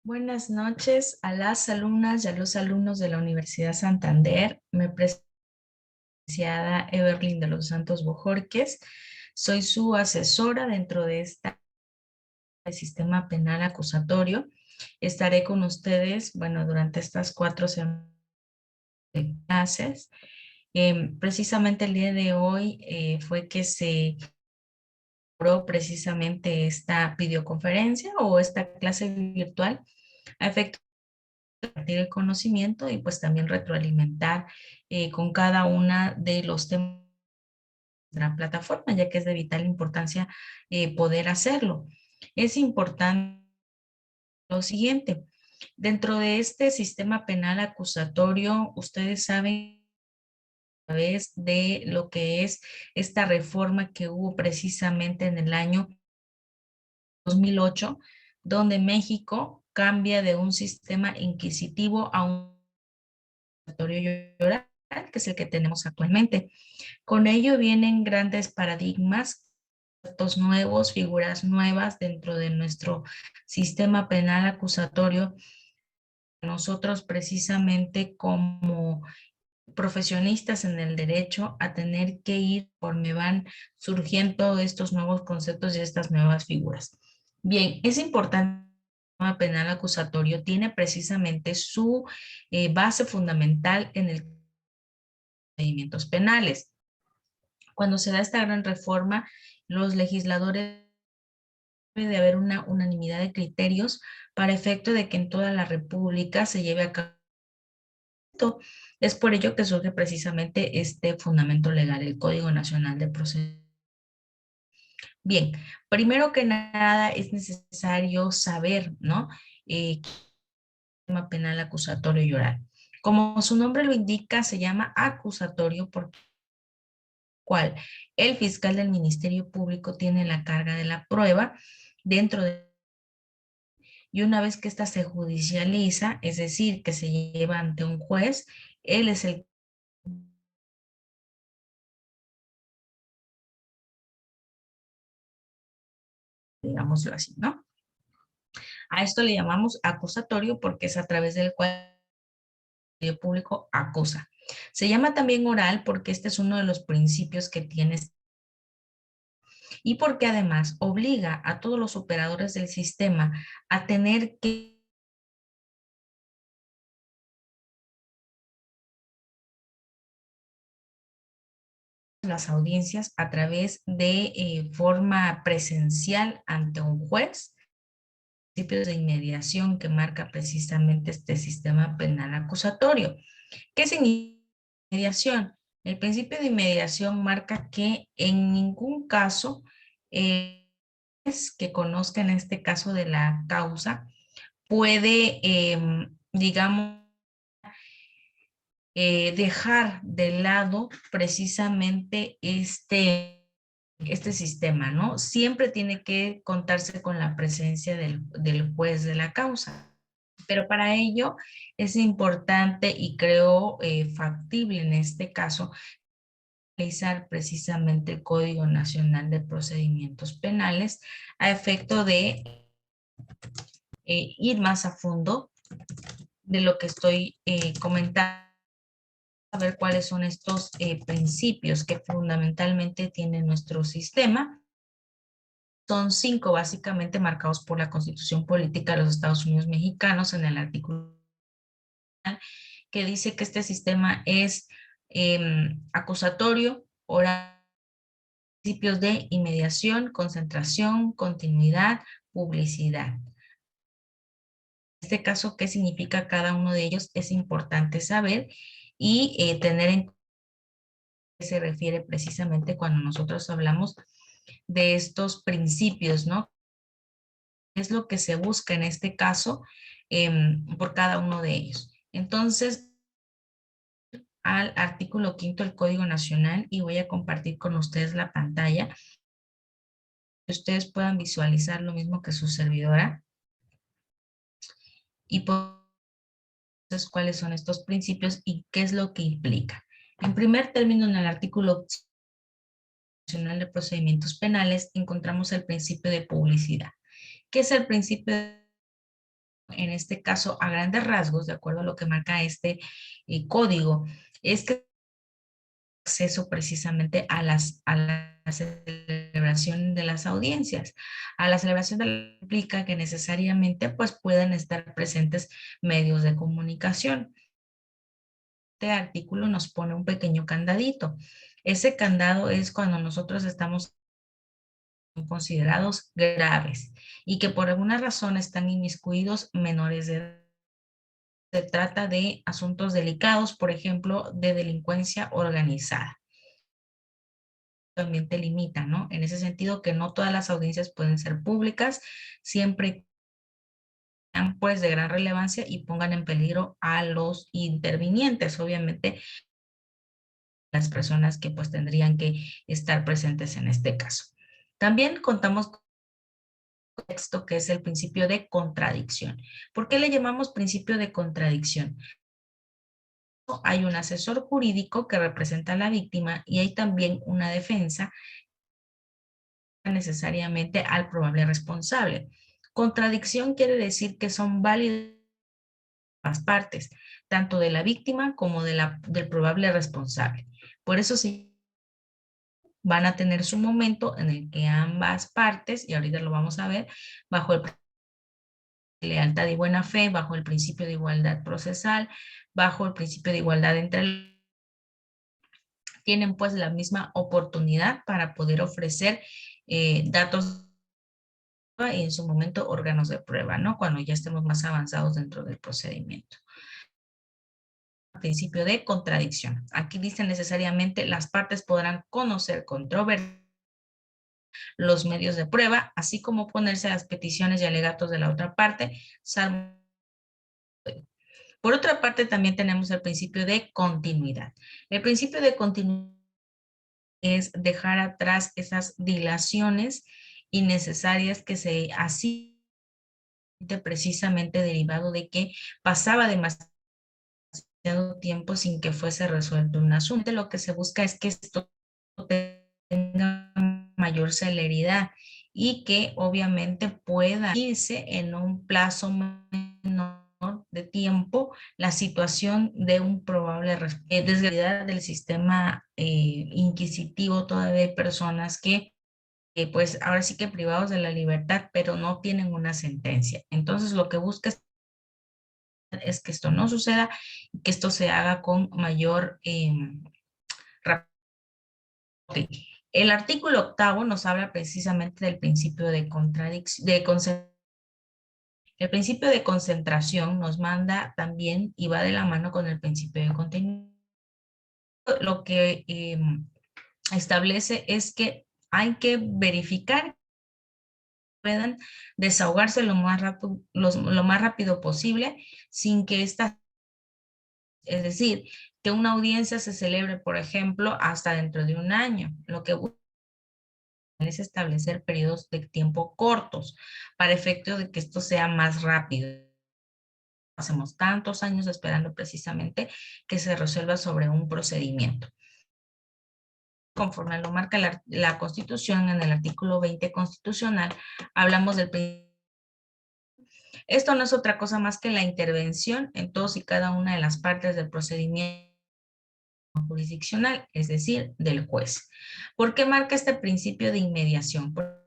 Buenas noches a las alumnas y a los alumnos de la Universidad Santander. Me presento licenciada Evelyn de los Santos Bojorques. Soy su asesora dentro de este sistema penal acusatorio. Estaré con ustedes, bueno, durante estas 4 semanas de clases. Precisamente el día de hoy fue que se logró precisamente esta videoconferencia o esta clase virtual a efecto compartir el conocimiento y pues también retroalimentar con cada una de los temas de la plataforma, ya que es de vital importancia poder hacerlo. Es importante lo siguiente, dentro de este sistema penal acusatorio, ustedes saben a través de lo que es esta reforma que hubo precisamente en el año 2008, donde México cambia de un sistema inquisitivo a un oral, que es el que tenemos actualmente. Con ello vienen grandes paradigmas, conceptos nuevos, figuras nuevas dentro de nuestro sistema penal acusatorio. Nosotros precisamente como profesionistas en el derecho a tener que ir conforme van surgiendo estos nuevos conceptos y estas nuevas figuras. Bien, es importante que el sistema penal acusatorio tiene precisamente su base fundamental en el procedimientos penales. Cuando se da esta gran reforma, los legisladores debe de haber una unanimidad de criterios para efecto de que en toda la República se lleve a cabo. Es por ello que surge precisamente este fundamento legal, el Código Nacional de Procedimientos. Bien, primero que nada es necesario saber, ¿no? ¿Qué es el sistema penal acusatorio y oral? Como su nombre lo indica, se llama acusatorio porque cual el fiscal del Ministerio Público tiene la carga de la prueba dentro de, y una vez que ésta se judicializa, es decir, que se lleva ante un juez, él es el, digámoslo así, ¿no? A esto le llamamos acusatorio porque es a través del cual el Ministerio Público acusa. Se llama también oral porque este es uno de los principios que tiene y porque además obliga a todos los operadores del sistema a tener que las audiencias a través de forma presencial ante un juez, principios de inmediación que marca precisamente este sistema penal acusatorio. ¿Qué significa inmediación? El principio de inmediación marca que en ningún caso que conozca en este caso de la causa puede, digamos, dejar de lado precisamente este sistema, ¿no? Siempre tiene que contarse con la presencia del juez de la causa. Pero para ello es importante y creo factible en este caso realizar precisamente el Código Nacional de Procedimientos Penales a efecto de ir más a fondo de lo que estoy comentando, ver cuáles son estos principios que fundamentalmente tiene nuestro sistema. Son 5 básicamente marcados por la Constitución Política de los Estados Unidos Mexicanos en el artículo que dice que este sistema es acusatorio, oral, principios de inmediación, concentración, continuidad, publicidad. En este caso, ¿qué significa cada uno de ellos? Es importante saber y tener en cuenta qué se refiere precisamente cuando nosotros hablamos de estos principios, ¿no? Es lo que se busca en este caso por cada uno de ellos. Entonces, al artículo 5 del Código Nacional y voy a compartir con ustedes la pantalla, que ustedes puedan visualizar lo mismo que su servidora y pues, cuáles son estos principios y qué es lo que implica. En primer término, en el artículo Nacional de Procedimientos Penales encontramos el principio de publicidad. ¿Qué es el principio de en este caso a grandes rasgos, de acuerdo a lo que marca este código, es que acceso precisamente a la celebración de las audiencias. A la celebración de la implica que necesariamente pues pueden estar presentes medios de comunicación. Este artículo nos pone un pequeño candadito. Ese candado es cuando nosotros estamos considerados graves y que por alguna razón están inmiscuidos menores de edad. Se trata de asuntos delicados, por ejemplo, de delincuencia organizada. También te limita, ¿no? En ese sentido que no todas las audiencias pueden ser públicas, siempre sean pues de gran relevancia y pongan en peligro a los intervinientes, obviamente las personas que pues tendrían que estar presentes en este caso. También contamos con un texto que es el principio de contradicción. ¿Por qué le llamamos principio de contradicción? Hay un asesor jurídico que representa a la víctima y hay también una defensa necesariamente al probable responsable. Contradicción quiere decir que son válidas las partes, tanto de la víctima como del probable responsable. Por eso sí van a tener su momento en el que ambas partes, y ahorita lo vamos a ver, bajo el de lealtad y buena fe, bajo el principio de igualdad procesal, bajo el principio de igualdad entre tienen pues la misma oportunidad para poder ofrecer datos y en su momento órganos de prueba, ¿no? Cuando ya estemos más avanzados dentro del procedimiento. Principio de contradicción. Aquí dice necesariamente las partes podrán conocer controversias, los medios de prueba, así como ponerse a las peticiones y alegatos de la otra parte, salvo. Por otra parte, también tenemos el principio de continuidad. El principio de continuidad es dejar atrás esas dilaciones innecesarias que se hacían precisamente derivado de que pasaba demasiado tiempo sin que fuese resuelto un asunto. Lo que se busca es que esto tenga mayor celeridad y que obviamente pueda irse en un plazo menor de tiempo la situación de un probable desgraciadamente del sistema inquisitivo. Todavía hay personas que pues ahora sí que privados de la libertad, pero no tienen una sentencia. Entonces lo que busca es que esto no suceda y que esto se haga con mayor rapidez. El artículo octavo nos habla precisamente del principio de contradicción, el principio de concentración nos manda también y va de la mano con el principio de contenido. Lo que establece es que hay que verificar que puedan desahogarse lo más rápido posible sin que esta, es decir, que una audiencia se celebre, por ejemplo, hasta dentro de un año. Lo que es establecer periodos de tiempo cortos para efecto de que esto sea más rápido. Hacemos tantos años esperando precisamente que se resuelva sobre un procedimiento. Conforme lo marca la Constitución, en el artículo 20 constitucional, hablamos del principio. Esto no es otra cosa más que la intervención en todos y cada una de las partes del procedimiento jurisdiccional, es decir, del juez. ¿Por qué marca este principio de inmediación? Por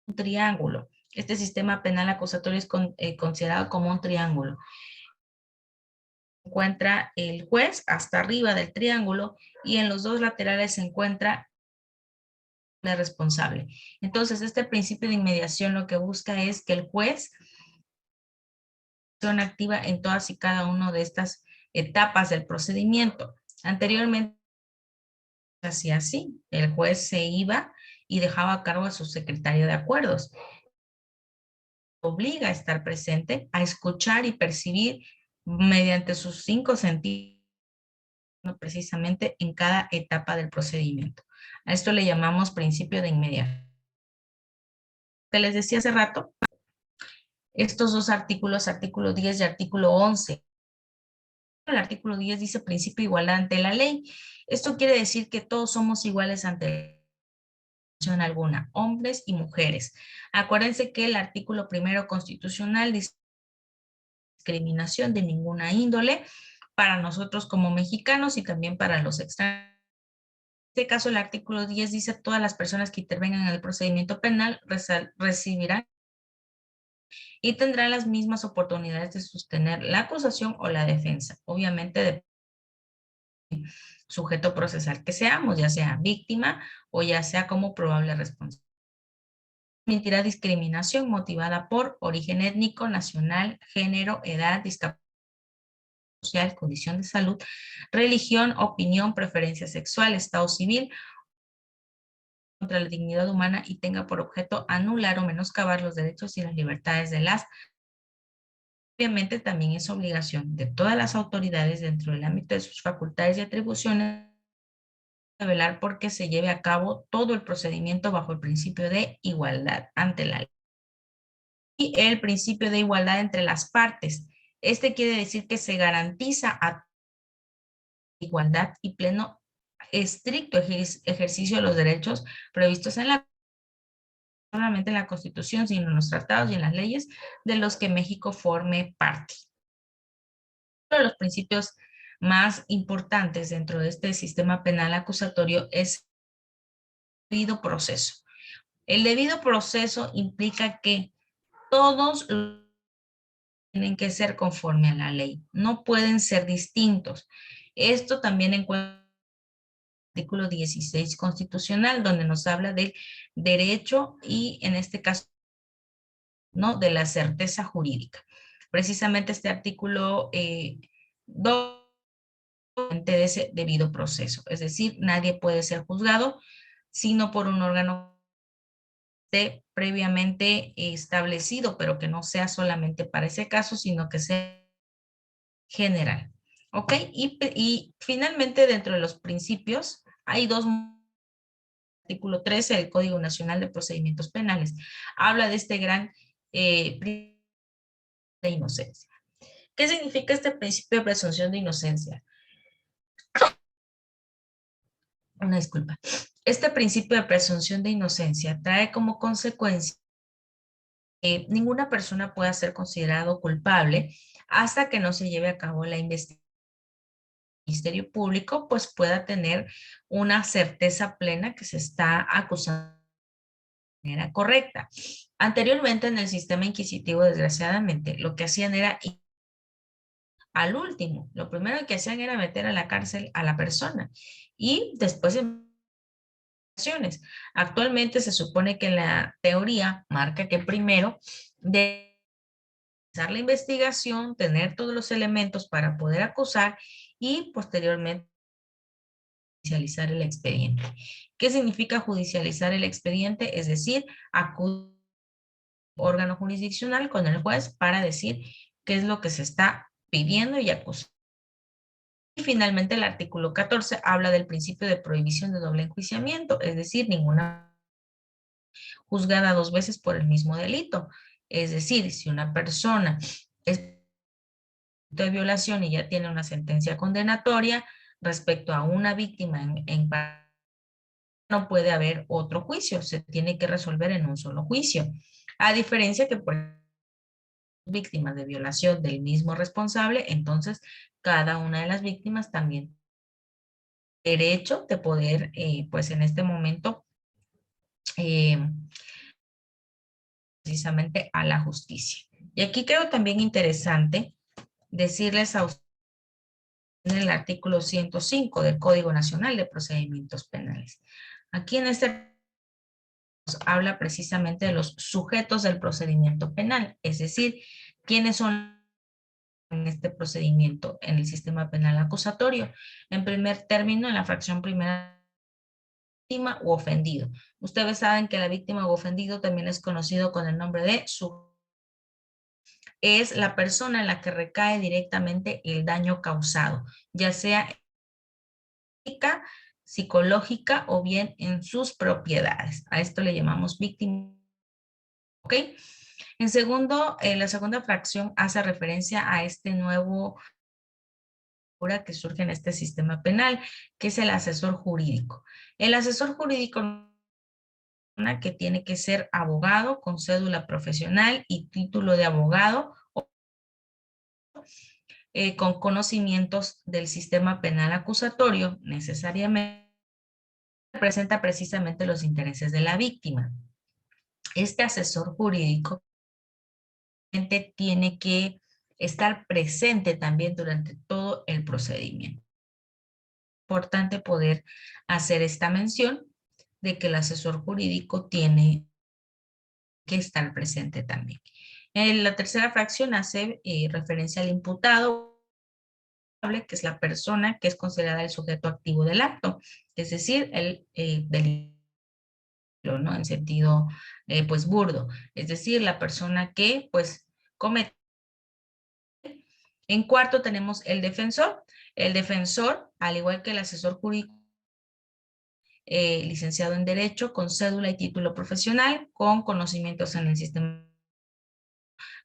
un triángulo. Este sistema penal acusatorio es considerado como un triángulo. Se encuentra el juez hasta arriba del triángulo y en los dos laterales se encuentra el responsable. Entonces, este principio de inmediación lo que busca es que el juez sea activa en todas y cada una de estas etapas del procedimiento. Anteriormente hacía así, el juez se iba y dejaba a cargo a su secretario de acuerdos. Obliga a estar presente, a escuchar y percibir mediante sus 5 sentidos precisamente en cada etapa del procedimiento. A esto le llamamos principio de inmediato. Que les decía hace rato, estos dos artículos, artículo 10 y artículo 11. El artículo 10 dice principio de igualdad ante la ley. Esto quiere decir que todos somos iguales ante la alguna, hombres y mujeres. Acuérdense que el artículo primero constitucional dice discriminación de ninguna índole para nosotros como mexicanos y también para los extranjeros. En este caso, el artículo 10 dice: todas las personas que intervengan en el procedimiento penal recibirán y tendrán las mismas oportunidades de sostener la acusación o la defensa. Obviamente, de sujeto procesal que seamos, ya sea víctima o ya sea como probable responsable. Permitirá discriminación motivada por origen étnico, nacional, género, edad, discapacidad social, condición de salud, religión, opinión, preferencia sexual, estado civil, contra la dignidad humana y tenga por objeto anular o menoscabar los derechos y las libertades de las. Obviamente también es obligación de todas las autoridades dentro del ámbito de sus facultades y atribuciones de velar porque se lleve a cabo todo el procedimiento bajo el principio de igualdad ante la ley. Y el principio de igualdad entre las partes. Este quiere decir que se garantiza a igualdad y pleno estricto ejercicio de los derechos previstos en la, no solamente en la Constitución, sino en los tratados y en las leyes de los que México forme parte. Uno de los principios más importantes dentro de este sistema penal acusatorio es el debido proceso. El debido proceso implica que todos tienen que ser conforme a la ley, no pueden ser distintos. Esto también encuentra el artículo 16 constitucional, donde nos habla del derecho y en este caso, ¿no?, de la certeza jurídica. Precisamente este artículo 2 de ese debido proceso, es decir, nadie puede ser juzgado sino por un órgano previamente establecido, pero que no sea solamente para ese caso, sino que sea general. ¿Ok? Y finalmente, dentro de los principios, hay dos. Artículo 13 del Código Nacional de Procedimientos Penales. Habla de este gran principio de inocencia. ¿Qué significa este principio de presunción de inocencia? Una disculpa. Este principio de presunción de inocencia trae como consecuencia que ninguna persona pueda ser considerado culpable hasta que no se lleve a cabo la investigación. El Ministerio Público pues pueda tener una certeza plena que se está acusando de manera correcta. Anteriormente en el sistema inquisitivo, desgraciadamente, lo que hacían era al último. Lo primero que hacían era meter a la cárcel a la persona y después investigaciones. Actualmente se supone que la teoría marca que primero de realizar la investigación, tener todos los elementos para poder acusar y posteriormente judicializar el expediente. ¿Qué significa judicializar el expediente? Es decir, acudir al órgano jurisdiccional con el juez para decir qué es lo que se está pidiendo y acusando. Y finalmente el artículo 14 habla del principio de prohibición de doble enjuiciamiento, es decir, ninguna juzgada dos veces por el mismo delito. Es decir, si una persona es de violación y ya tiene una sentencia condenatoria respecto a una víctima no puede haber otro juicio, se tiene que resolver en un solo juicio. A diferencia que por víctimas de violación del mismo responsable, entonces cada una de las víctimas también derecho de poder, pues en este momento, eh, precisamente a la justicia. Y aquí creo también interesante decirles a ustedes en el artículo 105 del Código Nacional de Procedimientos Penales. Aquí en este habla precisamente de los sujetos del procedimiento penal, es decir, quiénes son en este procedimiento en el sistema penal acusatorio. En primer término, en la fracción primera, víctima u ofendido. Ustedes saben que la víctima u ofendido también es conocido con el nombre de es la persona en la que recae directamente el daño causado, ya sea física, psicológica o bien en sus propiedades. A esto le llamamos víctima. ¿Ok? En segundo, la segunda fracción hace referencia a este nuevo que surge en este sistema penal, que es el asesor jurídico. El asesor jurídico que tiene que ser abogado con cédula profesional y título de abogado con conocimientos del sistema penal acusatorio, necesariamente representa precisamente los intereses de la víctima. Este asesor jurídico tiene que estar presente también durante todo el procedimiento. Es importante poder hacer esta mención de que el asesor jurídico tiene que estar presente también. La tercera fracción hace referencia al imputado, que es la persona que es considerada el sujeto activo del acto, es decir, el delito, ¿no? En sentido, pues, burdo, es decir, la persona que, pues, comete. En cuarto tenemos el defensor. El defensor, al igual que el asesor jurídico, licenciado en Derecho, con cédula y título profesional, con conocimientos en el sistema,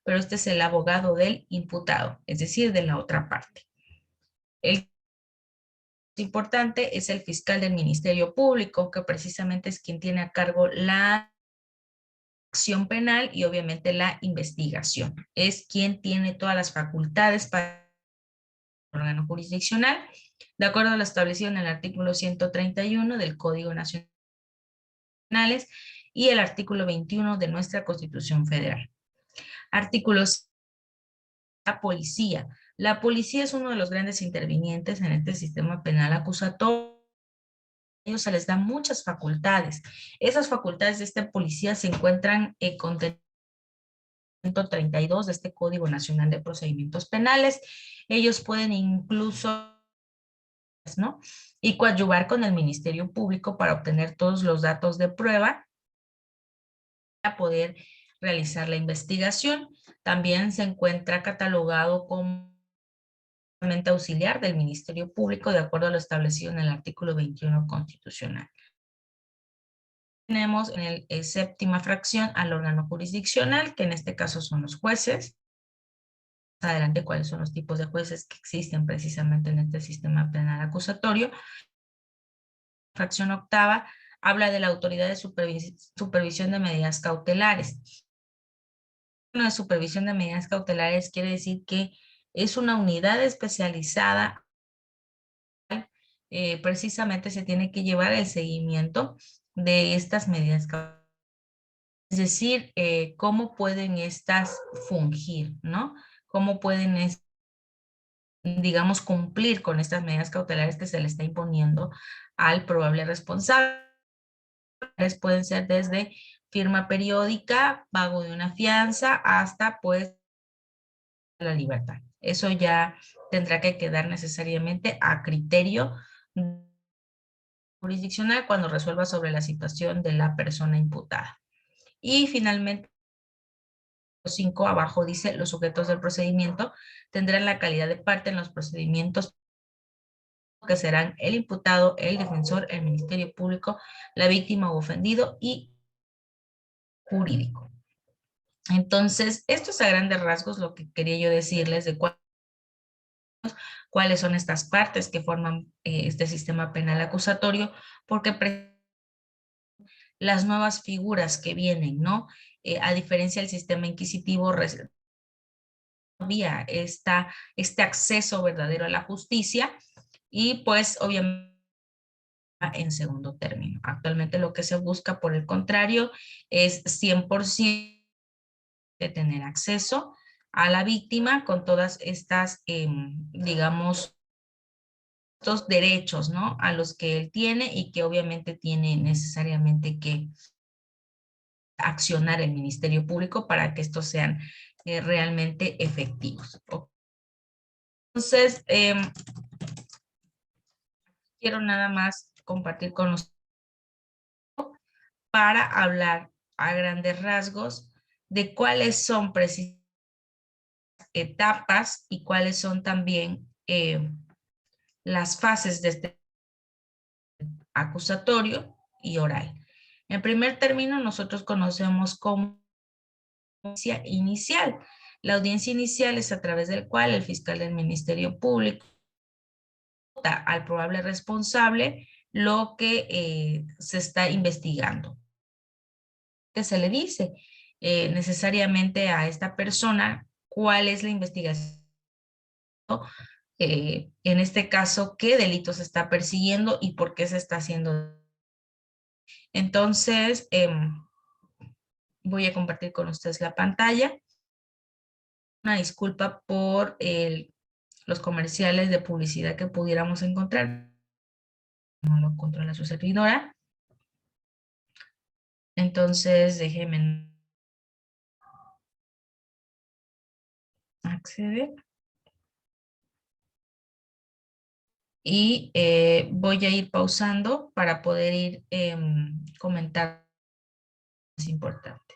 pero este es el abogado del imputado, es decir, de la otra parte. El importante es el fiscal del Ministerio Público, que precisamente es quien tiene a cargo la acción penal y obviamente la investigación. Es quien tiene todas las facultades para el órgano jurisdiccional, de acuerdo a lo establecido en el artículo 131 del Código Nacional y el artículo 21 de nuestra Constitución Federal. Artículos. La policía. La policía es uno de los grandes intervinientes en este sistema penal acusatorio. Ellos se les da muchas facultades. Esas facultades de esta policía se encuentran con 132 de este Código Nacional de Procedimientos Penales. Ellos pueden incluso, ¿no?, y coadyuvar con el Ministerio Público para obtener todos los datos de prueba para poder realizar la investigación. También se encuentra catalogado como auxiliar del Ministerio Público de acuerdo a lo establecido en el artículo 21 constitucional. Tenemos en el séptima fracción al órgano jurisdiccional, que en este caso son los jueces. Más adelante, cuáles son los tipos de jueces que existen precisamente en este sistema penal acusatorio. Fracción octava habla de la autoridad de supervisión de medidas cautelares. Una supervisión de medidas cautelares quiere decir que es una unidad especializada. Precisamente se tiene que llevar el seguimiento de estas medidas cautelares. Es decir, cómo pueden estas fungir, ¿no? Cómo pueden, digamos, cumplir con estas medidas cautelares que se le está imponiendo al probable responsable. Pueden ser desde firma periódica, pago de una fianza, hasta pues la libertad. Eso ya tendrá que quedar necesariamente a criterio jurisdiccional cuando resuelva sobre la situación de la persona imputada. Y finalmente, 5 abajo dice, los sujetos del procedimiento tendrán la calidad de parte en los procedimientos que serán el imputado, el defensor, el Ministerio Público, la víctima o ofendido y jurídico. Entonces, esto es a grandes rasgos lo que quería yo decirles de cuáles son estas partes que forman este sistema penal acusatorio, porque las nuevas figuras que vienen, ¿no? A diferencia del sistema inquisitivo, había este acceso verdadero a la justicia y pues obviamente en segundo término. Actualmente lo que se busca, por el contrario, es 100% de tener acceso a la víctima con todas estas, digamos, estos derechos, ¿no?, a los que él tiene y que obviamente tiene necesariamente que accionar el Ministerio Público para que estos sean realmente efectivos. Entonces, quiero nada más compartir con ustedes para hablar a grandes rasgos de cuáles son precisamente etapas y cuáles son también las fases de este acusatorio y oral. En primer término, nosotros conocemos como audiencia inicial. La audiencia inicial es a través del cual el fiscal del Ministerio Público nota al probable responsable lo que se está investigando. Que se le dice necesariamente a esta persona cuál es la investigación en este caso, qué delito se está persiguiendo y por qué se está haciendo. Entonces, voy a compartir con ustedes la pantalla. Una disculpa por los comerciales de publicidad que pudiéramos encontrar. No lo controla su servidora. Entonces, déjenme acceder. Y voy a ir pausando para poder ir comentando lo más importante.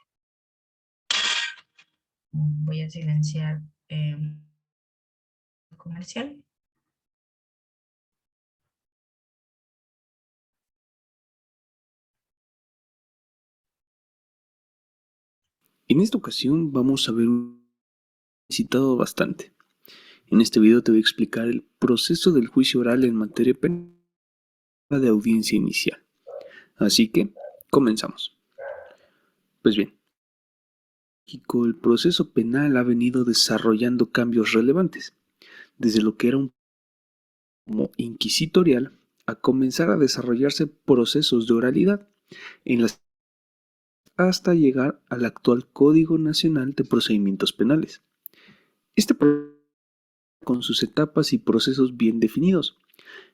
Voy a silenciar el comercial. En esta ocasión vamos a ver un citado bastante. En este video te voy a explicar el proceso del juicio oral en materia penal de audiencia inicial. Así que, comenzamos. Pues bien, el proceso penal ha venido desarrollando cambios relevantes, desde lo que era un como inquisitorial a comenzar a desarrollarse procesos de oralidad en las hasta llegar al actual Código Nacional de Procedimientos Penales. Este proceso con sus etapas y procesos bien definidos,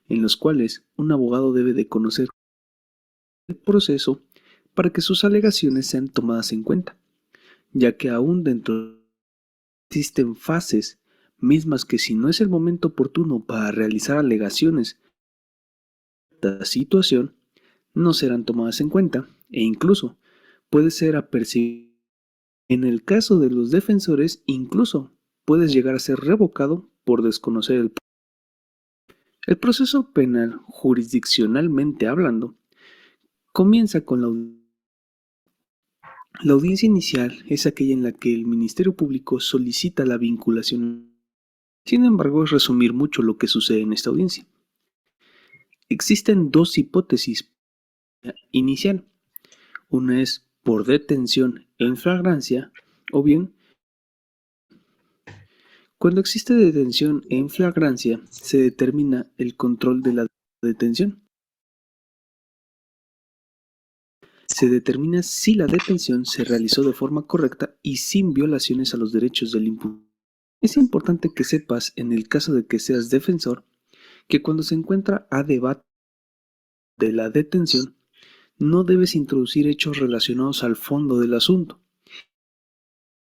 en los cuales un abogado debe de conocer el proceso para que sus alegaciones sean tomadas en cuenta, ya que aún dentro existen fases mismas que si no es el momento oportuno para realizar alegaciones de esta situación, no serán tomadas en cuenta e incluso puede ser apercibido. En el caso de los defensores, incluso puedes llegar a ser revocado por desconocer el proceso penal jurisdiccionalmente hablando. Comienza con la audiencia inicial es aquella en la que el Ministerio Público solicita la vinculación. Sin embargo, es resumir mucho lo que sucede en esta audiencia. Existen dos hipótesis inicial. Una es por detención en flagrancia o bien cuando existe detención en flagrancia se determina el control de la detención. Se determina si la detención se realizó de forma correcta y sin violaciones a los derechos del imputado. Es importante que sepas, en el caso de que seas defensor, que cuando se encuentra a debate de la detención, no debes introducir hechos relacionados al fondo del asunto.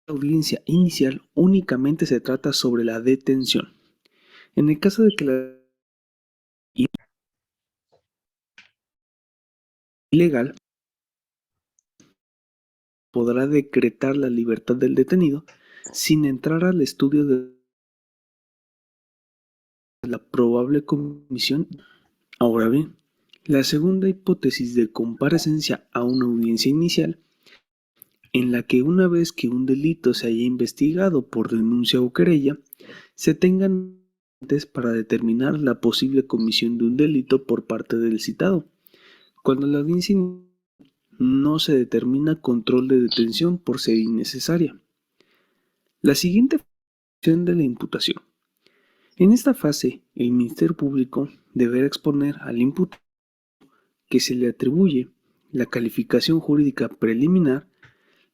La audiencia inicial únicamente se trata sobre la detención. En el caso de que la ilegal, podrá decretar la libertad del detenido sin entrar al estudio de la probable comisión. Ahora bien, la segunda hipótesis de comparecencia a una audiencia inicial, en la que una vez que un delito se haya investigado por denuncia o querella, se tengan antes para determinar la posible comisión de un delito por parte del citado. Cuando la audiencia no se determina control de detención por ser innecesaria. La siguiente función de la imputación. En esta fase, el Ministerio Público deberá exponer al imputado que se le atribuye la calificación jurídica preliminar,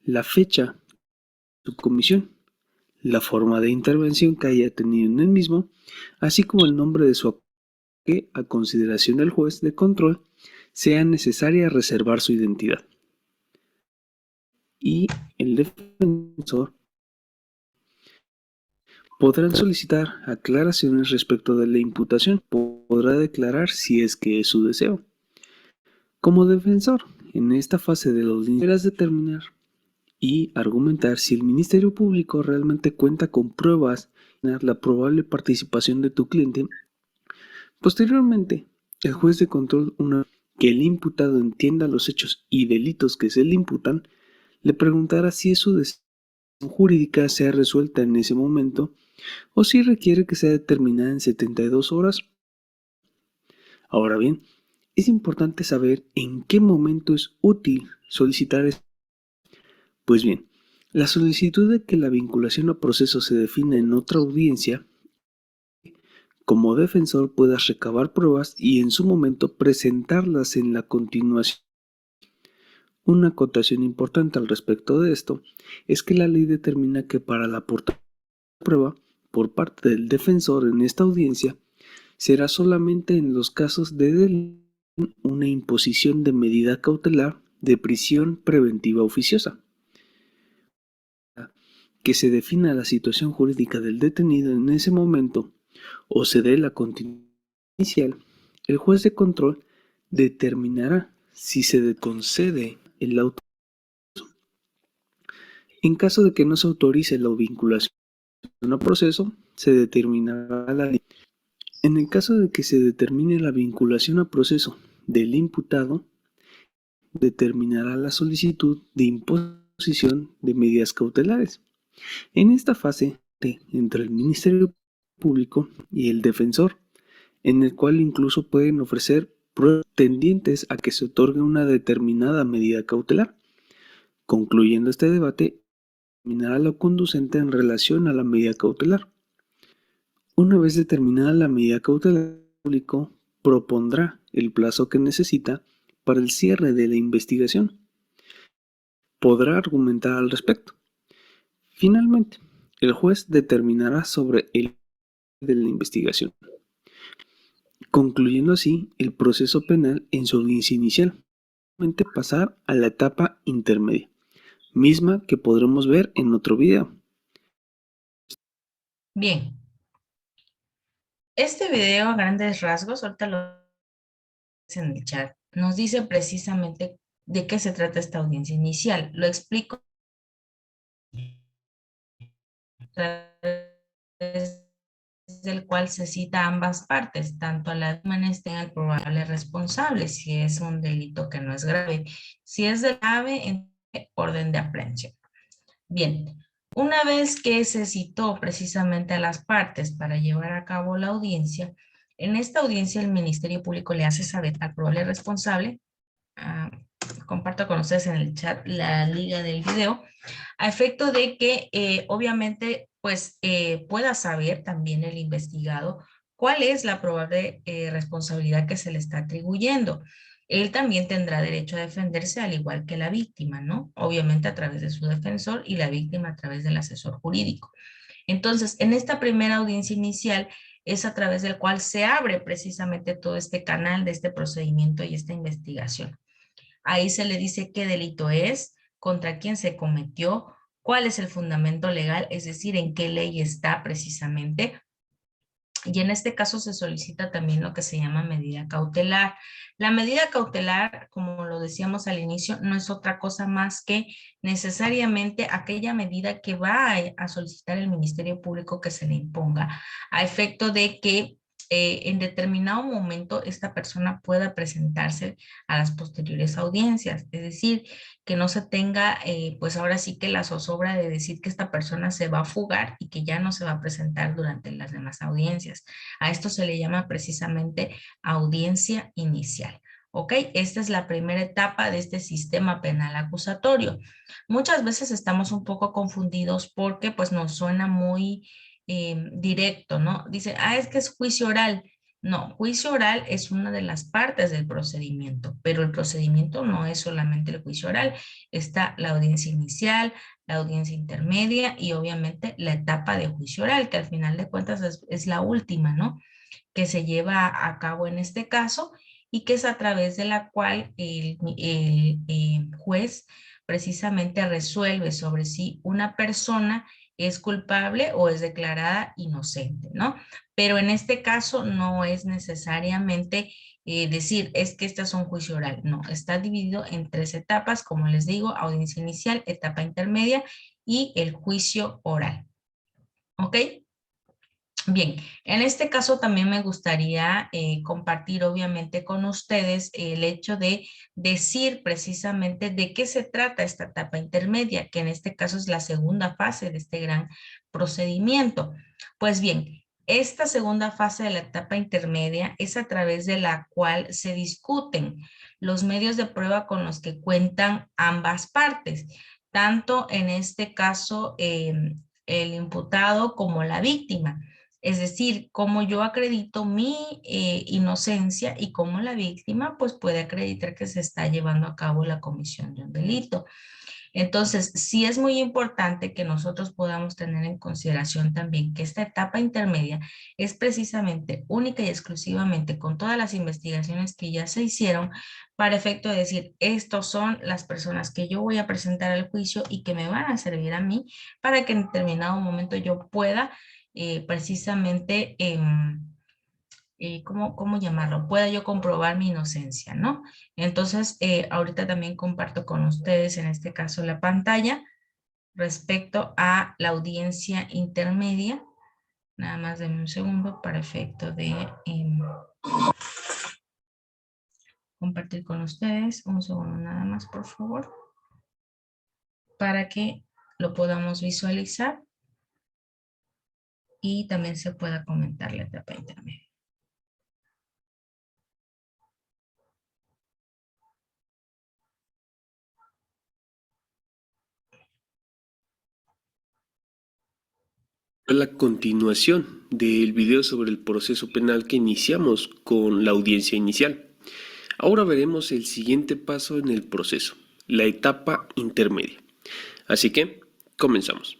la fecha de su comisión, la forma de intervención que haya tenido en el mismo, así como el nombre de su que, a consideración del juez de control, sea necesaria reservar su identidad. Y el defensor podrán solicitar aclaraciones respecto de la imputación, podrá declarar si es que es su deseo. Como defensor, en esta fase de la audiencia deberás determinar y argumentar si el Ministerio Público realmente cuenta con pruebas de la probable participación de tu cliente. Posteriormente, el juez de control, una vez que el imputado entienda los hechos y delitos que se le imputan, le preguntará si su decisión jurídica sea resuelta en ese momento o si requiere que sea determinada en 72 horas. Ahora bien, es importante saber en qué momento es útil solicitar esto. Pues bien, la solicitud de que la vinculación a proceso se defina en otra audiencia como defensor puedas recabar pruebas y en su momento presentarlas en la continuación. Una acotación importante al respecto de esto es que la ley determina que para la aportación de prueba por parte del defensor en esta audiencia será solamente en los casos de delito una imposición de medida cautelar de prisión preventiva oficiosa, que se defina la situación jurídica del detenido en ese momento o se dé la continuidad inicial, el juez de control determinará si se concede el auto. En caso de que no se autorice la vinculación a proceso, se determinará la. En el caso de que se determine la vinculación a proceso del imputado, determinará la solicitud de imposición de medidas cautelares. En esta fase, entre el Ministerio Público y el defensor, en el cual incluso pueden ofrecer pruebas tendientes a que se otorgue una determinada medida cautelar. Concluyendo este debate, determinará lo conducente en relación a la medida cautelar. Una vez determinada la medida cautelar, el público propondrá el plazo que necesita para el cierre de la investigación. Podrá argumentar al respecto. Finalmente, el juez determinará sobre el de la investigación, concluyendo así el proceso penal en su audiencia inicial, pasar a la etapa intermedia, misma que podremos ver en otro video. Bien, este video a grandes rasgos, ahorita lo en el chat, nos dice precisamente de qué se trata esta audiencia inicial. Lo explico del cual se cita a ambas partes, tanto a la víctima en el probable responsable, si es un delito que no es grave. Si es de grave, en orden de aprehensión. Bien, una vez que se citó precisamente a las partes para llevar a cabo la audiencia, en esta audiencia el Ministerio Público le hace saber al probable responsable, comparto con ustedes en el chat la liga del video, a efecto de que obviamente pues pueda saber también el investigado cuál es la probable responsabilidad que se le está atribuyendo. Él también tendrá derecho a defenderse al igual que la víctima, ¿no? Obviamente a través de su defensor y la víctima a través del asesor jurídico. Entonces, en esta primera audiencia inicial es a través del cual se abre precisamente todo este canal de este procedimiento y esta investigación. Ahí se le dice qué delito es, contra quién se cometió, cuál es el fundamento legal, es decir, en qué ley está precisamente. Y en este caso se solicita también lo que se llama medida cautelar. La medida cautelar, como lo decíamos al inicio, no es otra cosa más que necesariamente aquella medida que va a solicitar el Ministerio Público que se le imponga, a efecto de que en determinado momento esta persona pueda presentarse a las posteriores audiencias. Es decir, que no se tenga, pues ahora sí que la zozobra de decir que esta persona se va a fugar y que ya no se va a presentar durante las demás audiencias. A esto se le llama precisamente audiencia inicial. ¿Ok? Esta es la primera etapa de este sistema penal acusatorio. Muchas veces estamos un poco confundidos porque pues nos suena muy directo, ¿no? Dice, es que es juicio oral. No, juicio oral es una de las partes del procedimiento, pero el procedimiento no es solamente el juicio oral. Está la audiencia inicial, la audiencia intermedia y obviamente la etapa de juicio oral, que al final de cuentas es la última, ¿no? Que se lleva a cabo en este caso y que es a través de la cual el juez precisamente resuelve sobre si una persona es culpable o es declarada inocente, ¿no? Pero en este caso no es necesariamente decir, es que este es un juicio oral. No, está dividido en tres etapas, como les digo, audiencia inicial, etapa intermedia y el juicio oral. ¿Ok? Bien, en este caso también me gustaría compartir obviamente con ustedes el hecho de decir precisamente de qué se trata esta etapa intermedia, que en este caso es la segunda fase de este gran procedimiento. Pues bien, esta segunda fase de la etapa intermedia es a través de la cual se discuten los medios de prueba con los que cuentan ambas partes, tanto en este caso el imputado como la víctima. Es decir, cómo yo acredito mi inocencia y cómo la víctima pues puede acreditar que se está llevando a cabo la comisión de un delito. Entonces, sí es muy importante que nosotros podamos tener en consideración también que esta etapa intermedia es precisamente única y exclusivamente con todas las investigaciones que ya se hicieron para efecto de decir, estos son las personas que yo voy a presentar al juicio y que me van a servir a mí para que en determinado momento yo pueda precisamente ¿cómo llamarlo? Pueda yo comprobar mi inocencia, ¿no? Entonces, ahorita también comparto con ustedes, en este caso, la pantalla respecto a la audiencia intermedia. Nada más denme un segundo para efecto de compartir con ustedes. Un segundo nada más, por favor, para que lo podamos visualizar y también se pueda comentar la etapa intermedia. La continuación del video sobre el proceso penal que iniciamos con la audiencia inicial. Ahora veremos el siguiente paso en el proceso, la etapa intermedia. Así que, comenzamos.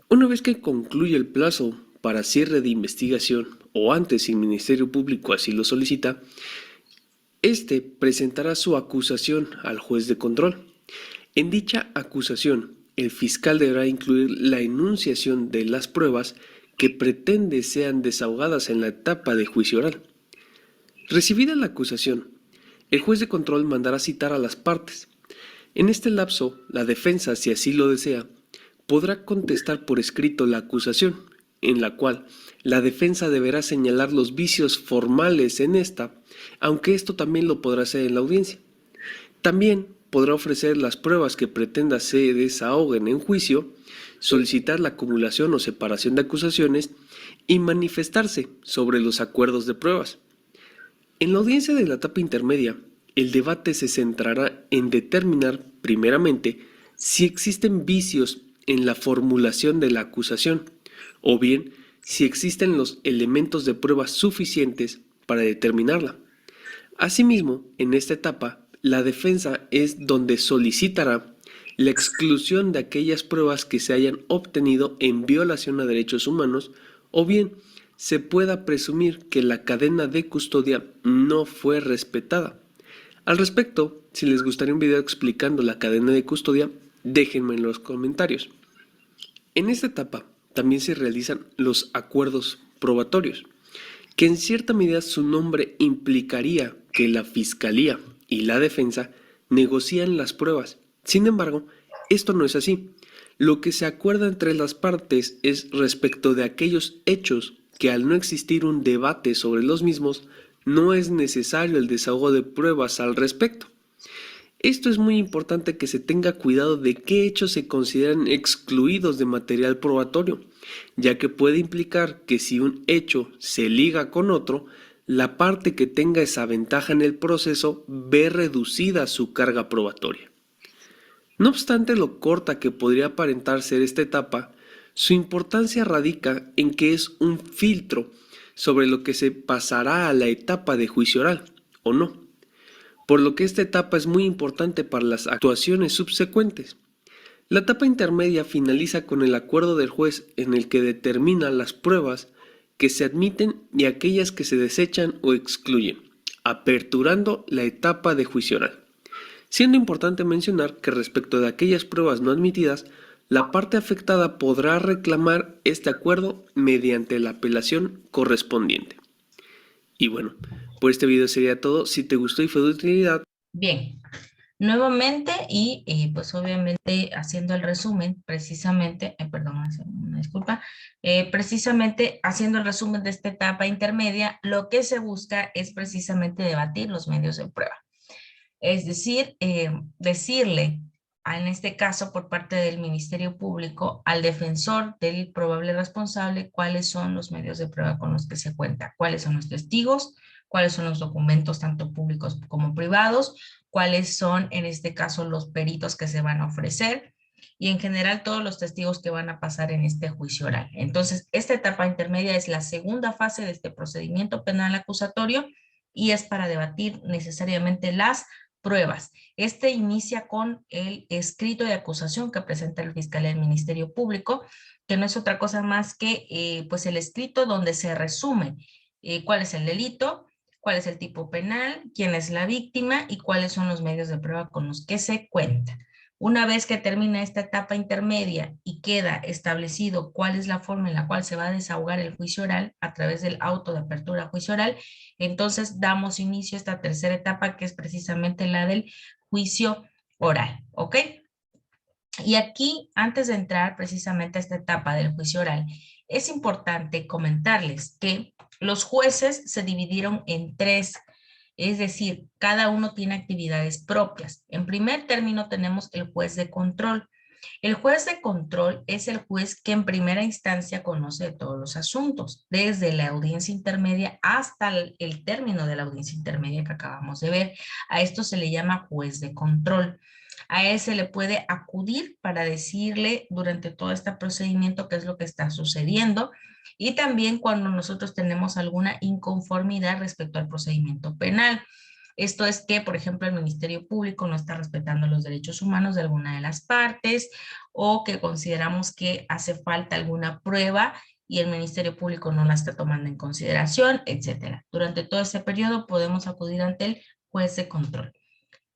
Una vez que concluye el plazo para cierre de investigación, o antes si el Ministerio Público así lo solicita, este presentará su acusación al juez de control. En dicha acusación, el fiscal deberá incluir la enunciación de las pruebas que pretende sean desahogadas en la etapa de juicio oral. Recibida la acusación, el juez de control mandará citar a las partes. En este lapso, la defensa, si así lo desea, podrá contestar por escrito la acusación, en la cual la defensa deberá señalar los vicios formales en esta, aunque esto también lo podrá hacer en la audiencia. También podrá ofrecer las pruebas que pretenda se desahoguen en juicio, solicitar la acumulación o separación de acusaciones y manifestarse sobre los acuerdos de pruebas. En la audiencia de la etapa intermedia, el debate se centrará en determinar, primeramente, si existen vicios en la formulación de la acusación, o bien si existen los elementos de prueba suficientes para determinarla. Asimismo, en esta etapa, la defensa es donde solicitará la exclusión de aquellas pruebas que se hayan obtenido en violación a derechos humanos, o bien se pueda presumir que la cadena de custodia no fue respetada. Al respecto, si les gustaría un video explicando la cadena de custodia, déjenme en los comentarios. En esta etapa también se realizan los acuerdos probatorios, que en cierta medida su nombre implicaría que la Fiscalía y la defensa negocian las pruebas. Sin embargo, esto no es así. Lo que se acuerda entre las partes es respecto de aquellos hechos que al no existir un debate sobre los mismos, no es necesario el desahogo de pruebas al respecto. Esto es muy importante que se tenga cuidado de qué hechos se consideran excluidos de material probatorio, ya que puede implicar que si un hecho se liga con otro, la parte que tenga esa ventaja en el proceso ve reducida su carga probatoria. No obstante lo corta que podría aparentar ser esta etapa, su importancia radica en que es un filtro sobre lo que se pasará a la etapa de juicio oral, o no, por lo que esta etapa es muy importante para las actuaciones subsecuentes. La etapa intermedia finaliza con el acuerdo del juez en el que determina las pruebas que se admiten y aquellas que se desechan o excluyen, aperturando la etapa de juicio oral. Siendo importante mencionar que respecto de aquellas pruebas no admitidas, la parte afectada podrá reclamar este acuerdo mediante la apelación correspondiente. Y bueno, por este video sería todo. Si te gustó y fue de utilidad. Bien, nuevamente y pues obviamente haciendo el resumen, precisamente, perdón, una disculpa, precisamente haciendo el resumen de esta etapa intermedia, lo que se busca es precisamente debatir los medios de prueba. Es decir, decirle, en este caso por parte del Ministerio Público, al defensor del probable responsable cuáles son los medios de prueba con los que se cuenta, cuáles son los testigos, cuáles son los documentos tanto públicos como privados, cuáles son en este caso los peritos que se van a ofrecer y en general todos los testigos que van a pasar en este juicio oral. Entonces, esta etapa intermedia es la segunda fase de este procedimiento penal acusatorio y es para debatir necesariamente las pruebas. Este inicia con el escrito de acusación que presenta el fiscal y el Ministerio Público, que no es otra cosa más que pues el escrito donde se resume cuál es el delito, cuál es el tipo penal, quién es la víctima y cuáles son los medios de prueba con los que se cuenta. Una vez que termina esta etapa intermedia y queda establecido cuál es la forma en la cual se va a desahogar el juicio oral a través del auto de apertura a juicio oral, entonces damos inicio a esta tercera etapa que es precisamente la del juicio oral, ¿ok? Y aquí, antes de entrar precisamente a esta etapa del juicio oral, es importante comentarles que los jueces se dividieron en tres, es decir, cada uno tiene actividades propias. En primer término tenemos el juez de control. El juez de control es el juez que en primera instancia conoce todos los asuntos, desde la audiencia intermedia hasta el término de la audiencia intermedia que acabamos de ver. A esto se le llama juez de control. A él se le puede acudir para decirle durante todo este procedimiento qué es lo que está sucediendo y también cuando nosotros tenemos alguna inconformidad respecto al procedimiento penal. Esto es que, por ejemplo, el Ministerio Público no está respetando los derechos humanos de alguna de las partes o que consideramos que hace falta alguna prueba y el Ministerio Público no la está tomando en consideración, etcétera. Durante todo ese periodo podemos acudir ante el juez de control.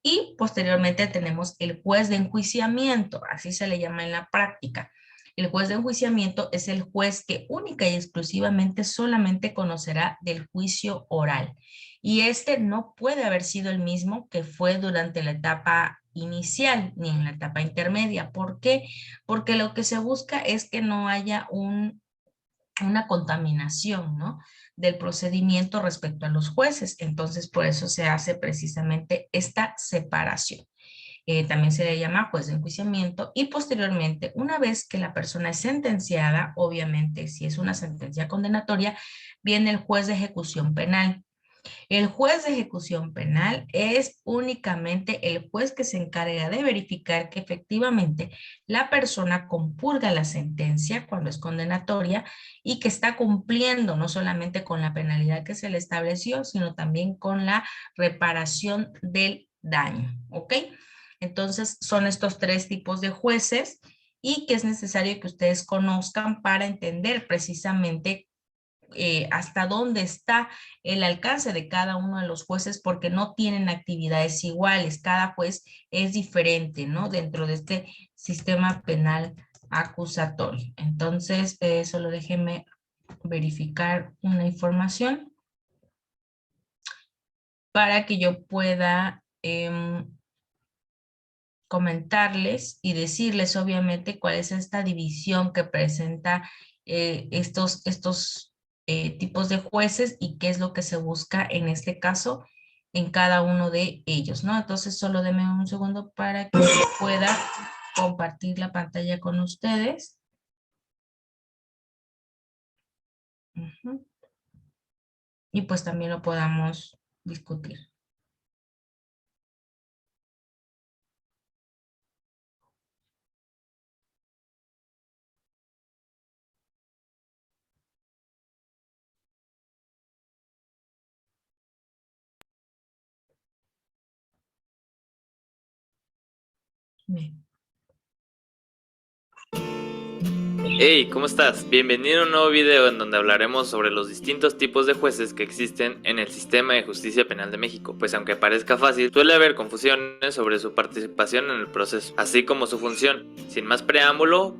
Y posteriormente tenemos el juez de enjuiciamiento, así se le llama en la práctica. El juez de enjuiciamiento es el juez que única y exclusivamente solamente conocerá del juicio oral. Y este no puede haber sido el mismo que fue durante la etapa inicial ni en la etapa intermedia. ¿Por qué? Porque lo que se busca es que no haya una contaminación, ¿no?, del procedimiento respecto a los jueces. Entonces, por eso se hace precisamente esta separación. También se le llama juez de enjuiciamiento y posteriormente, una vez que la persona es sentenciada, obviamente si es una sentencia condenatoria, viene el juez de ejecución penal. El juez de ejecución penal es únicamente el juez que se encarga de verificar que efectivamente la persona compurga la sentencia cuando es condenatoria y que está cumpliendo no solamente con la penalidad que se le estableció, sino también con la reparación del daño, ¿ok? Entonces son estos tres tipos de jueces y que es necesario que ustedes conozcan para entender precisamente hasta dónde está el alcance de cada uno de los jueces, porque no tienen actividades iguales, cada juez es diferente, ¿no?, dentro de este sistema penal acusatorio. Entonces, solo déjenme verificar una información para que yo pueda comentarles y decirles obviamente cuál es esta división que presenta estos tipos de jueces y qué es lo que se busca en este caso en cada uno de ellos, ¿no? Entonces solo denme un segundo para que pueda compartir la pantalla con ustedes. Y pues también lo podamos discutir. Bien. Hey, ¿cómo estás? Bienvenido a un nuevo video en donde hablaremos sobre los distintos tipos de jueces que existen en el sistema de justicia penal de México, pues aunque parezca fácil, suele haber confusiones sobre su participación en el proceso, así como su función. Sin más preámbulo,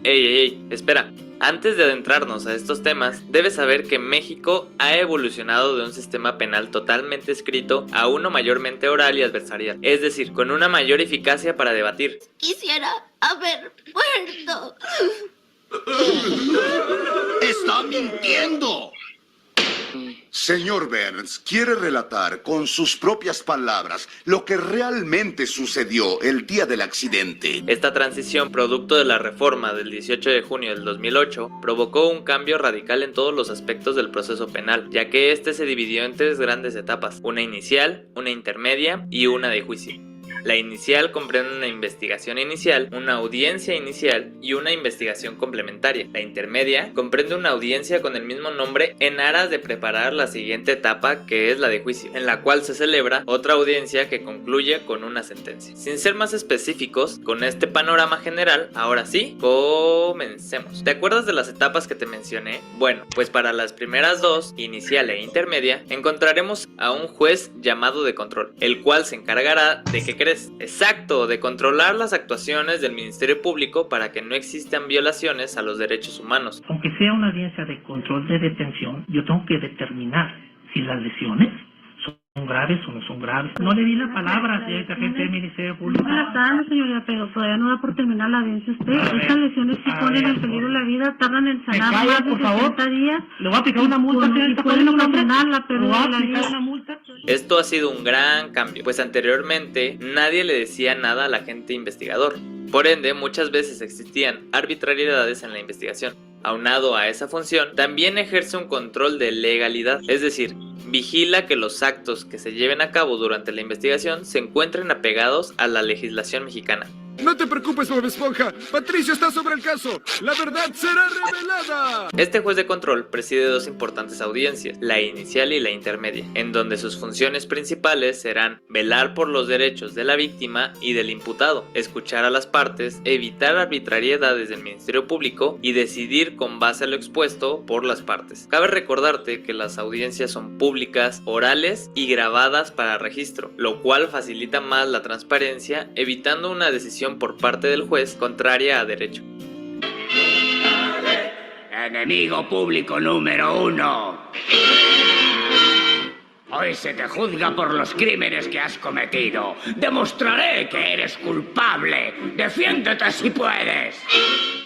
¡Ey! Espera. Antes de adentrarnos a estos temas, debes saber que México ha evolucionado de un sistema penal totalmente escrito a uno mayormente oral y adversarial, es decir, con una mayor eficacia para debatir. Quisiera haber muerto. ¡Está mintiendo! Señor Burns, quiere relatar con sus propias palabras lo que realmente sucedió el día del accidente. Esta transición, producto de la reforma del 18 de junio del 2008, provocó un cambio radical en todos los aspectos del proceso penal, ya que este se dividió en tres grandes etapas, una inicial, una intermedia y una de juicio. La inicial comprende una investigación inicial, una audiencia inicial y una investigación complementaria. La intermedia comprende una audiencia con el mismo nombre en aras de preparar la siguiente etapa, que es la de juicio, en la cual se celebra otra audiencia que concluye con una sentencia. Sin ser más específicos, con este panorama general, ahora sí, comencemos. ¿Te acuerdas de las etapas que te mencioné? Bueno, pues para las primeras dos, inicial e intermedia, encontraremos a un juez llamado de control, el cual se encargará de, ¿qué crees? Exacto, de controlar las actuaciones del Ministerio Público para que no existan violaciones a los derechos humanos. Aunque sea una audiencia de control de detención, yo tengo que determinar si las lesiones son graves o no son graves. No le di la palabra, señorita gente del Ministerio Público. No la está dando, señoría, pero todavía no da por terminar la audiencia usted. Estas lesiones sí ponen en peligro la vida, tardan en sanar más de 60 días. Le voy a aplicar una multa, señorita. Pueden ocasionar la pérdida de la vida. Una multa. Esto ha sido un gran cambio, pues anteriormente nadie le decía nada al agente investigador. Por ende, muchas veces existían arbitrariedades en la investigación. Aunado a esa función, también ejerce un control de legalidad, es decir, vigila que los actos que se lleven a cabo durante la investigación se encuentren apegados a la legislación mexicana. No te preocupes, Bob Esponja. Patricio está sobre el caso. La verdad será revelada. Este juez de control preside dos importantes audiencias, la inicial y la intermedia, en donde sus funciones principales serán velar por los derechos de la víctima y del imputado, escuchar a las partes, evitar arbitrariedades del Ministerio Público y decidir con base a lo expuesto por las partes. Cabe recordarte que las audiencias son públicas, orales y grabadas para registro, lo cual facilita más la transparencia, evitando una decisión por parte del juez contraria a derecho. Enemigo público número 1. Hoy se te juzga por los crímenes que has cometido. Demostraré que eres culpable. Defiéndete si puedes.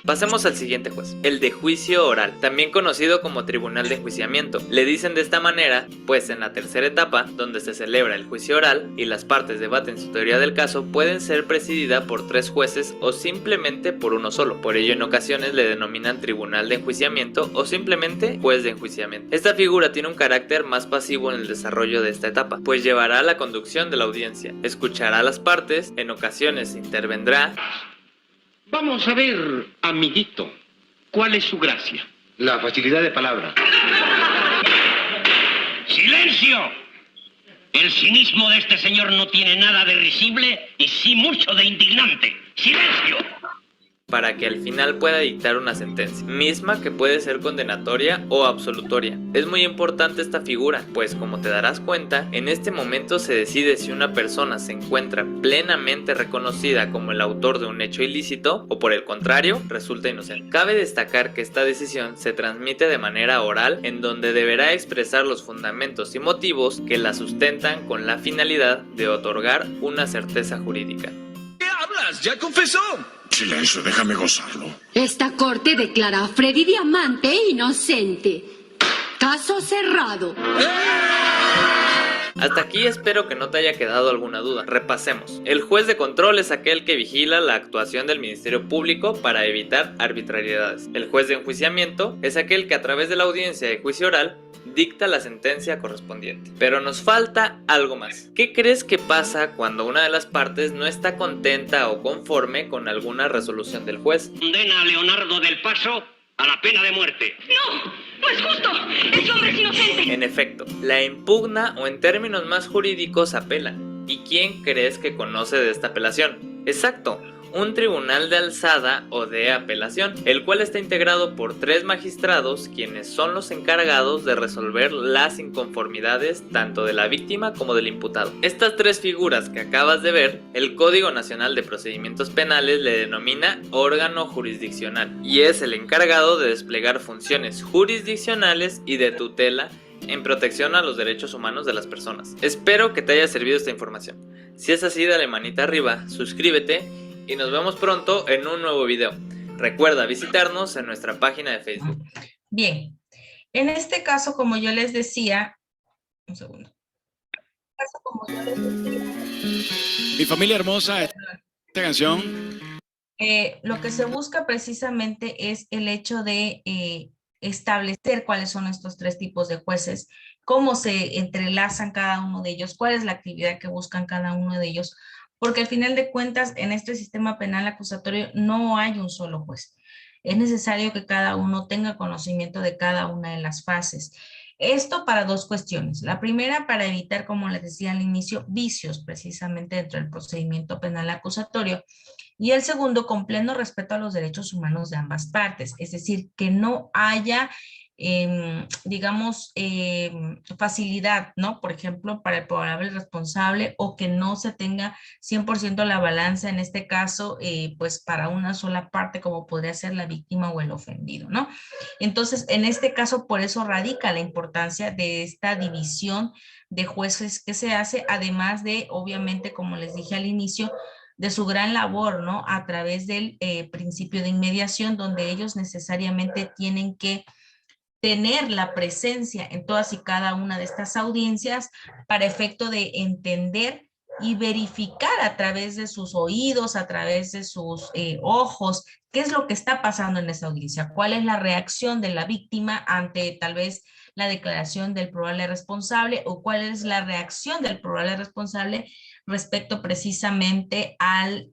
Pasemos al siguiente juez, el de juicio oral, también conocido como tribunal de enjuiciamiento. Le dicen de esta manera, pues en la tercera etapa, donde se celebra el juicio oral y las partes debaten su teoría del caso, pueden ser presidida por 3 jueces o simplemente por uno solo. Por ello en ocasiones le denominan tribunal de enjuiciamiento o simplemente juez de enjuiciamiento. Esta figura tiene un carácter más pasivo en el desarrollo de esta etapa, pues llevará la conducción de la audiencia, escuchará a las partes, en ocasiones intervendrá. Vamos a ver, amiguito, ¿cuál es su gracia? La facilidad de palabra. ¡Silencio! El cinismo de este señor no tiene nada de risible y sí mucho de indignante. ¡Silencio! Para que al final pueda dictar una sentencia, misma que puede ser condenatoria o absolutoria. Es muy importante esta figura, pues como te darás cuenta, en este momento se decide si una persona se encuentra plenamente reconocida como el autor de un hecho ilícito o por el contrario, resulta inocente. Cabe destacar que esta decisión se transmite de manera oral, en donde deberá expresar los fundamentos y motivos que la sustentan con la finalidad de otorgar una certeza jurídica. ¿Qué hablas? ¡Ya confesó! Silencio, déjame gozarlo. Esta corte declara a Freddy Diamante inocente. Caso cerrado. Hasta aquí espero que no te haya quedado alguna duda. Repasemos. El juez de control es aquel que vigila la actuación del Ministerio Público para evitar arbitrariedades. El juez de enjuiciamiento es aquel que a través de la audiencia de juicio oral dicta la sentencia correspondiente. Pero nos falta algo más. ¿Qué crees que pasa cuando una de las partes no está contenta o conforme con alguna resolución del juez? Condena a Leonardo del Paso a la pena de muerte. ¡No! ¡No es justo! ¡Ese hombre es inocente! En efecto, la impugna o en términos más jurídicos apela. ¿Y quién crees que conoce de esta apelación? Exacto, un tribunal de alzada o de apelación, el cual está integrado por 3 magistrados quienes son los encargados de resolver las inconformidades tanto de la víctima como del imputado. Estas 3 figuras que acabas de ver, el Código Nacional de Procedimientos Penales le denomina órgano jurisdiccional y es el encargado de desplegar funciones jurisdiccionales y de tutela en protección a los derechos humanos de las personas. Espero que te haya servido esta información. Si es así, dale manita arriba, suscríbete y nos vemos pronto en un nuevo video. Recuerda visitarnos en nuestra página de Facebook. Bien, en este caso, como yo les decía, un segundo. Mi familia hermosa, esta canción. Lo que se busca precisamente es el hecho de establecer cuáles son estos 3 tipos de jueces, cómo se entrelazan cada uno de ellos, cuál es la actividad que buscan cada uno de ellos, porque al final de cuentas en este sistema penal acusatorio no hay un solo juez. Es necesario que cada uno tenga conocimiento de cada una de las fases. Esto para dos cuestiones. La primera, para evitar, como les decía al inicio, vicios precisamente dentro del procedimiento penal acusatorio. Y el segundo, con pleno respeto a los derechos humanos de ambas partes. Es decir, que no haya, digamos, facilidad, ¿no? Por ejemplo, para el probable responsable, o que no se tenga 100% la balanza, en este caso, pues para una sola parte, como podría ser la víctima o el ofendido, ¿no? Entonces, en este caso, por eso radica la importancia de esta división de jueces que se hace, además de, obviamente, como les dije al inicio, de su gran labor, ¿no? A través del principio de inmediación, donde ellos necesariamente tienen que tener la presencia en todas y cada una de estas audiencias para efecto de entender y verificar a través de sus oídos, a través de sus ojos, qué es lo que está pasando en esa audiencia, cuál es la reacción de la víctima ante tal vez la declaración del probable responsable, o cuál es la reacción del probable responsable respecto precisamente al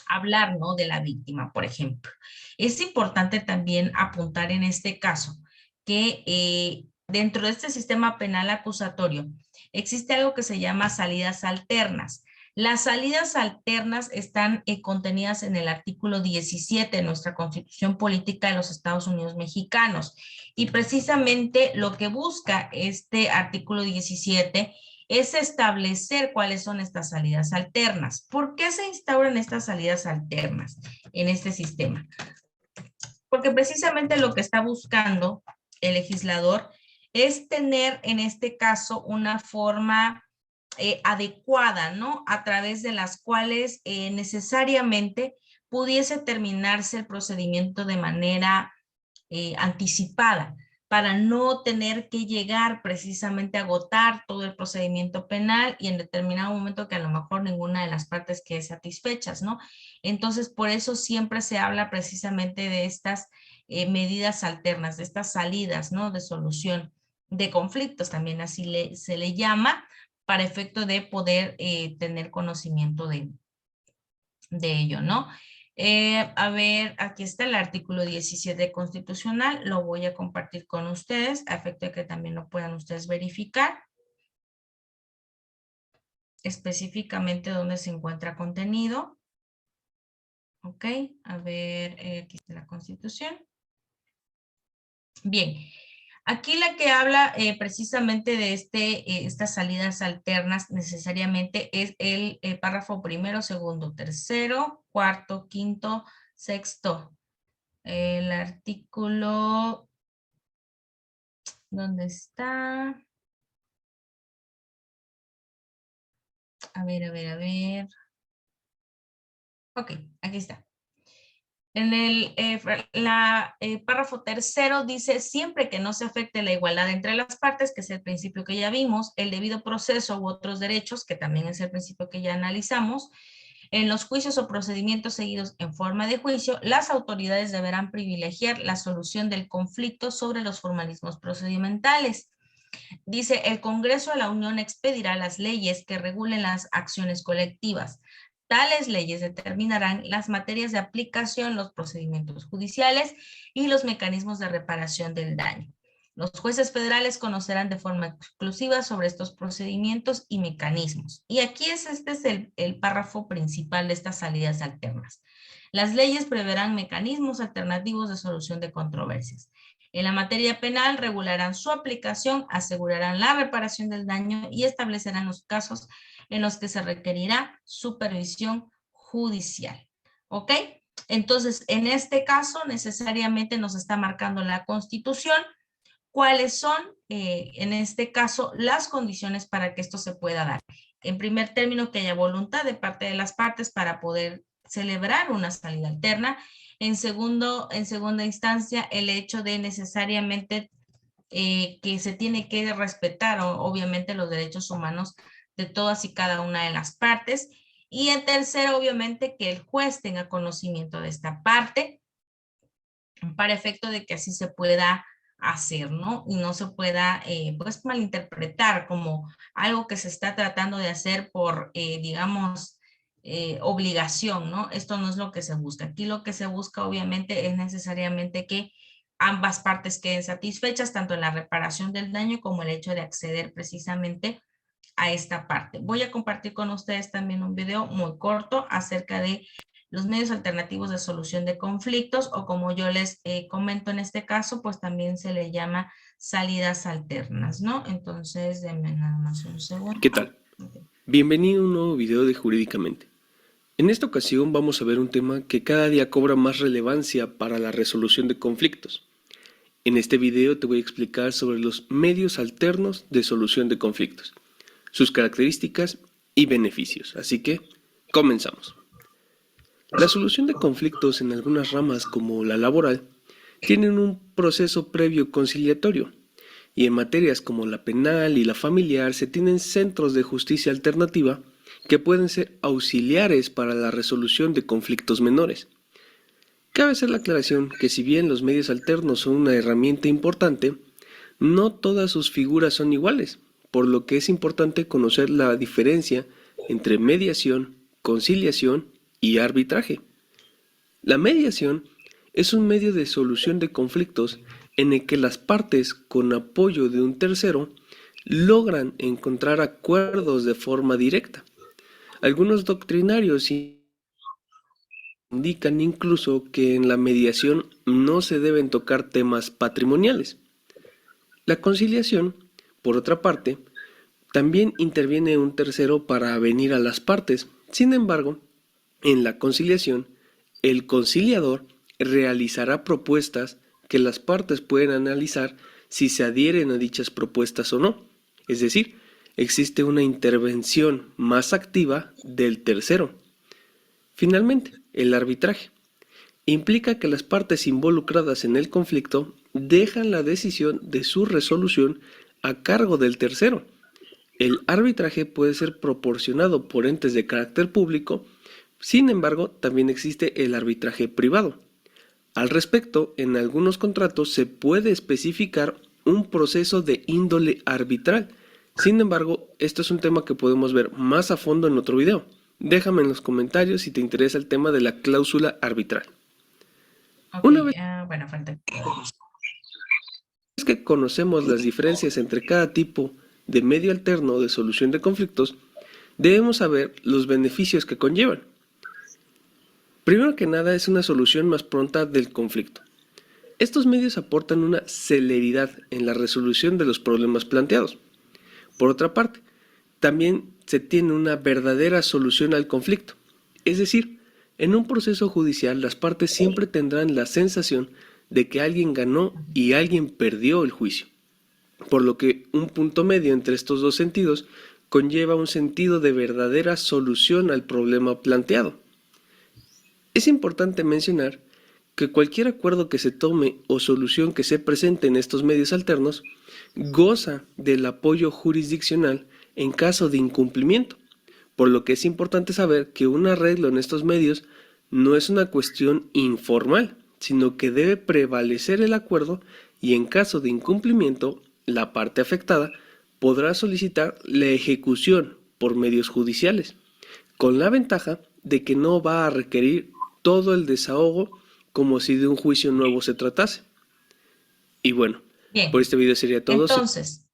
hablar, ¿no?, de la víctima, por ejemplo. Es importante también apuntar en este caso que dentro de este sistema penal acusatorio existe algo que se llama salidas alternas. Las salidas alternas están contenidas en el artículo 17 de nuestra Constitución Política de los Estados Unidos Mexicanos, y precisamente lo que busca este artículo 17 es establecer cuáles son estas salidas alternas. ¿Por qué se instauran estas salidas alternas en este sistema? Porque precisamente lo que está buscando el legislador es tener en este caso una forma adecuada, ¿no? A través de las cuales necesariamente pudiese terminarse el procedimiento de manera anticipada, para no tener que llegar precisamente a agotar todo el procedimiento penal y en determinado momento que a lo mejor ninguna de las partes quede satisfechas, ¿no? Entonces, por eso siempre se habla precisamente de estas medidas alternas, de estas salidas, ¿no?, de solución de conflictos, también así se le llama, para efecto de poder tener conocimiento de ello, ¿no? A ver, aquí está el artículo 17 constitucional, lo voy a compartir con ustedes, a efecto de que también lo puedan ustedes verificar. Específicamente dónde se encuentra contenido. Ok, a ver, aquí está la Constitución. Bien, aquí la que habla precisamente de estas salidas alternas necesariamente es el párrafo primero, segundo, tercero, cuarto, quinto, sexto. El artículo, ¿dónde está? A ver. Ok, aquí está. En el párrafo tercero dice, siempre que no se afecte la igualdad entre las partes, que es el principio que ya vimos, el debido proceso u otros derechos, que también es el principio que ya analizamos, en los juicios o procedimientos seguidos en forma de juicio, las autoridades deberán privilegiar la solución del conflicto sobre los formalismos procedimentales. Dice, el Congreso de la Unión expedirá las leyes que regulen las acciones colectivas. Tales leyes determinarán las materias de aplicación, los procedimientos judiciales y los mecanismos de reparación del daño. Los jueces federales conocerán de forma exclusiva sobre estos procedimientos y mecanismos. Y aquí este es el párrafo principal de estas salidas alternas. Las leyes preverán mecanismos alternativos de solución de controversias. En la materia penal regularán su aplicación, asegurarán la reparación del daño y establecerán los casos en los que se requerirá supervisión judicial. ¿Ok? Entonces, en este caso, necesariamente nos está marcando la Constitución cuáles son, en este caso, las condiciones para que esto se pueda dar. En primer término, que haya voluntad de parte de las partes para poder celebrar una salida alterna. En segunda instancia, el hecho de necesariamente que se tiene que respetar, obviamente, los derechos humanos de todas y cada una de las partes. Y en tercero, obviamente, que el juez tenga conocimiento de esta parte para efecto de que así se pueda hacer, ¿no? Y no se pueda, pues, malinterpretar como algo que se está tratando de hacer por, digamos, obligación, ¿no? Esto no es lo que se busca. Aquí lo que se busca, obviamente, es necesariamente que ambas partes queden satisfechas, tanto en la reparación del daño como el hecho de acceder precisamente a esta parte. Voy a compartir con ustedes también un video muy corto acerca de los medios alternativos de solución de conflictos, o como yo les comento en este caso, pues también se le llama salidas alternas, ¿no? Entonces, denme nada más un segundo. ¿Qué tal? Bienvenido a un nuevo video de Jurídicamente. En esta ocasión vamos a ver un tema que cada día cobra más relevancia para la resolución de conflictos. En este video te voy a explicar sobre los medios alternos de solución de conflictos, sus características y beneficios. Así que, comenzamos. La solución de conflictos en algunas ramas, como la laboral, tienen un proceso previo conciliatorio, y en materias como la penal y la familiar se tienen centros de justicia alternativa que pueden ser auxiliares para la resolución de conflictos menores. Cabe hacer la aclaración que si bien los medios alternos son una herramienta importante, no todas sus figuras son iguales, por lo que es importante conocer la diferencia entre mediación, conciliación y arbitraje. La mediación es un medio de solución de conflictos en el que las partes, con apoyo de un tercero, logran encontrar acuerdos de forma directa. Algunos doctrinarios indican incluso que en la mediación no se deben tocar temas patrimoniales. La conciliación, por otra parte, también interviene un tercero para avenir a las partes. Sin embargo, en la conciliación, el conciliador realizará propuestas que las partes pueden analizar si se adhieren a dichas propuestas o no. Es decir, existe una intervención más activa del tercero. Finalmente, el arbitraje implica que las partes involucradas en el conflicto dejan la decisión de su resolución a cargo del tercero. El arbitraje puede ser proporcionado por entes de carácter público. Sin embargo, también existe el arbitraje privado. Al respecto, en algunos contratos se puede especificar un proceso de índole arbitral. Sin embargo, esto es un tema que podemos ver más a fondo en otro video. Déjame en los comentarios si te interesa el tema de la cláusula arbitral. Okay, Una vez falta. que conocemos las diferencias entre cada tipo de medio alterno de solución de conflictos, debemos saber los beneficios que conllevan. Primero que nada, es una solución más pronta del conflicto. Estos medios aportan una celeridad en la resolución de los problemas planteados. Por otra parte, también se tiene una verdadera solución al conflicto. Es decir, en un proceso judicial las partes siempre tendrán la sensación de que alguien ganó y alguien perdió el juicio. Por lo que un punto medio entre estos dos sentidos conlleva un sentido de verdadera solución al problema planteado. Es importante mencionar que cualquier acuerdo que se tome o solución que se presente en estos medios alternos goza del apoyo jurisdiccional en caso de incumplimiento, por lo que es importante saber que un arreglo en estos medios no es una cuestión informal, sino que debe prevalecer el acuerdo y en caso de incumplimiento, la parte afectada podrá solicitar la ejecución por medios judiciales, con la ventaja de que no va a requerir todo el desahogo como si de un juicio nuevo se tratase. Y bueno, bien, por este video sería todo. Entonces,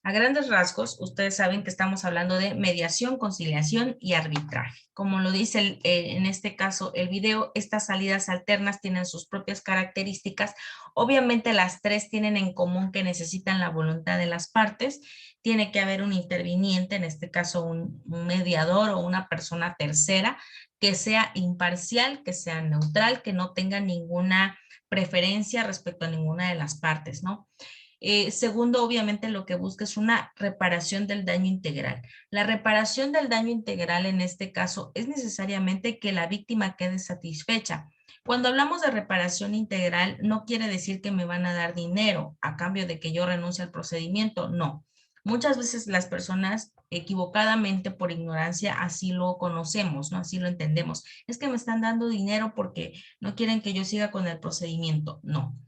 a grandes rasgos, ustedes saben que estamos hablando de mediación, conciliación y arbitraje. Como lo dice en este caso el video, estas salidas alternas tienen sus propias características. Obviamente las tres tienen en común que necesitan la voluntad de las partes. Tiene que haber un interviniente, en este caso un mediador o una persona tercera, que sea imparcial, que sea neutral, que no tenga ninguna preferencia respecto a ninguna de las partes, ¿no? Segundo, obviamente lo que busca es una reparación del daño integral. La reparación del daño integral en este caso es necesariamente que la víctima quede satisfecha. Cuando hablamos de reparación integral, no quiere decir que me van a dar dinero a cambio de que yo renuncie al procedimiento, no. Muchas veces las personas equivocadamente por ignorancia así lo conocemos, ¿no? Así lo entendemos. Es que me están dando dinero porque no quieren que yo siga con el procedimiento. No.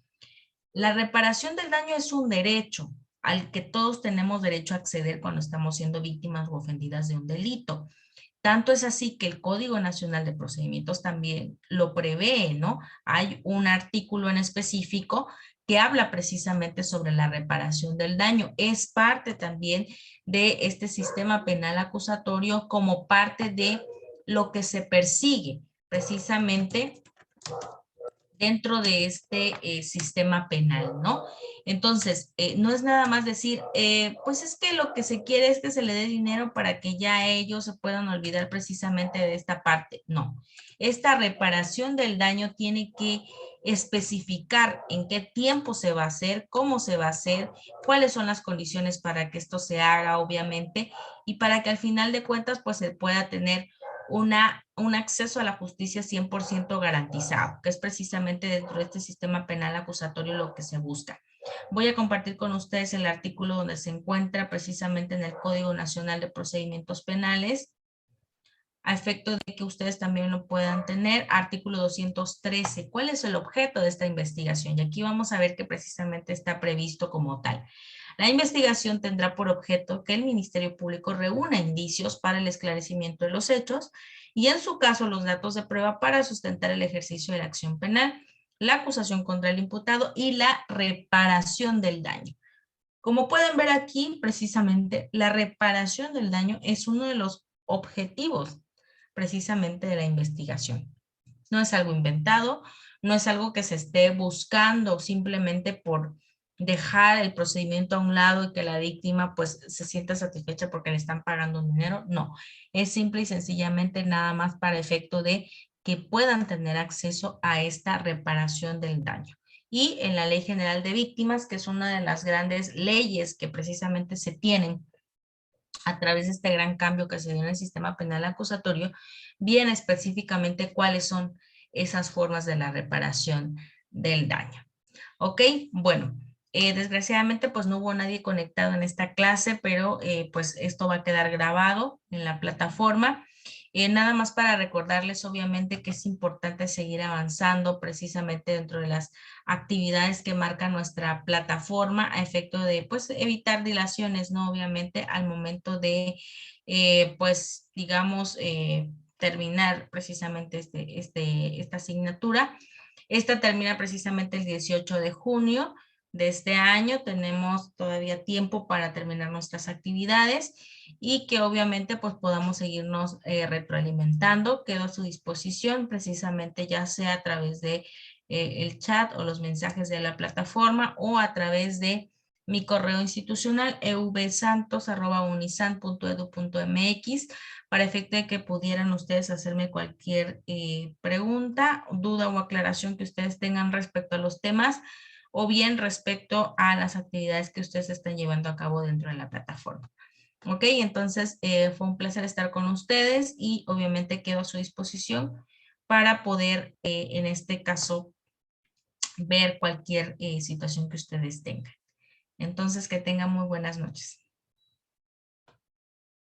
La reparación del daño es un derecho al que todos tenemos derecho a acceder cuando estamos siendo víctimas o ofendidas de un delito. Tanto es así que el Código Nacional de Procedimientos también lo prevé, ¿no? Hay un artículo en específico que habla precisamente sobre la reparación del daño. Es parte también de este sistema penal acusatorio como parte de lo que se persigue precisamente dentro de este sistema penal, ¿no? Entonces, no es nada más decir, pues es que lo que se quiere es que se le dé dinero para que ya ellos se puedan olvidar precisamente de esta parte. No, esta reparación del daño tiene que especificar en qué tiempo se va a hacer, cómo se va a hacer, cuáles son las condiciones para que esto se haga, obviamente, y para que al final de cuentas, pues se pueda tener un acceso a la justicia 100% garantizado, que es precisamente dentro de este sistema penal acusatorio lo que se busca. Voy a compartir con ustedes el artículo donde se encuentra precisamente en el Código Nacional de Procedimientos Penales, a efecto de que ustedes también lo puedan tener. Artículo 213. ¿Cuál es el objeto de esta investigación? Y aquí vamos a ver que precisamente está previsto como tal. La investigación tendrá por objeto que el Ministerio Público reúna indicios para el esclarecimiento de los hechos y en su caso los datos de prueba para sustentar el ejercicio de la acción penal, la acusación contra el imputado y la reparación del daño. Como pueden ver aquí, precisamente la reparación del daño es uno de los objetivos precisamente de la investigación. No es algo inventado, no es algo que se esté buscando simplemente por dejar el procedimiento a un lado y que la víctima pues se sienta satisfecha porque le están pagando un dinero. No, es simple y sencillamente nada más para efecto de que puedan tener acceso a esta reparación del daño. Y en la Ley General de Víctimas, que es una de las grandes leyes que precisamente se tienen a través de este gran cambio que se dio en el sistema penal acusatorio, viene específicamente cuáles son esas formas de la reparación del daño. ¿Ok? Bueno, desgraciadamente pues no hubo nadie conectado en esta clase, pero pues esto va a quedar grabado en la plataforma. Nada más para recordarles obviamente que es importante seguir avanzando precisamente dentro de las actividades que marca nuestra plataforma a efecto de pues evitar dilaciones, ¿no? Obviamente al momento de pues digamos terminar precisamente esta asignatura. Esta termina precisamente el 18 de junio de este año. Tenemos todavía tiempo para terminar nuestras actividades y que obviamente pues podamos seguirnos retroalimentando. Quedo a su disposición precisamente ya sea a través de el chat o los mensajes de la plataforma o a través de mi correo institucional evsantos@unisan.edu.mx para efecto de que pudieran ustedes hacerme cualquier pregunta, duda o aclaración que ustedes tengan respecto a los temas o bien respecto a las actividades que ustedes están llevando a cabo dentro de la plataforma. Ok, entonces fue un placer estar con ustedes y obviamente quedo a su disposición para poder en este caso ver cualquier situación que ustedes tengan. Entonces que tengan muy buenas noches.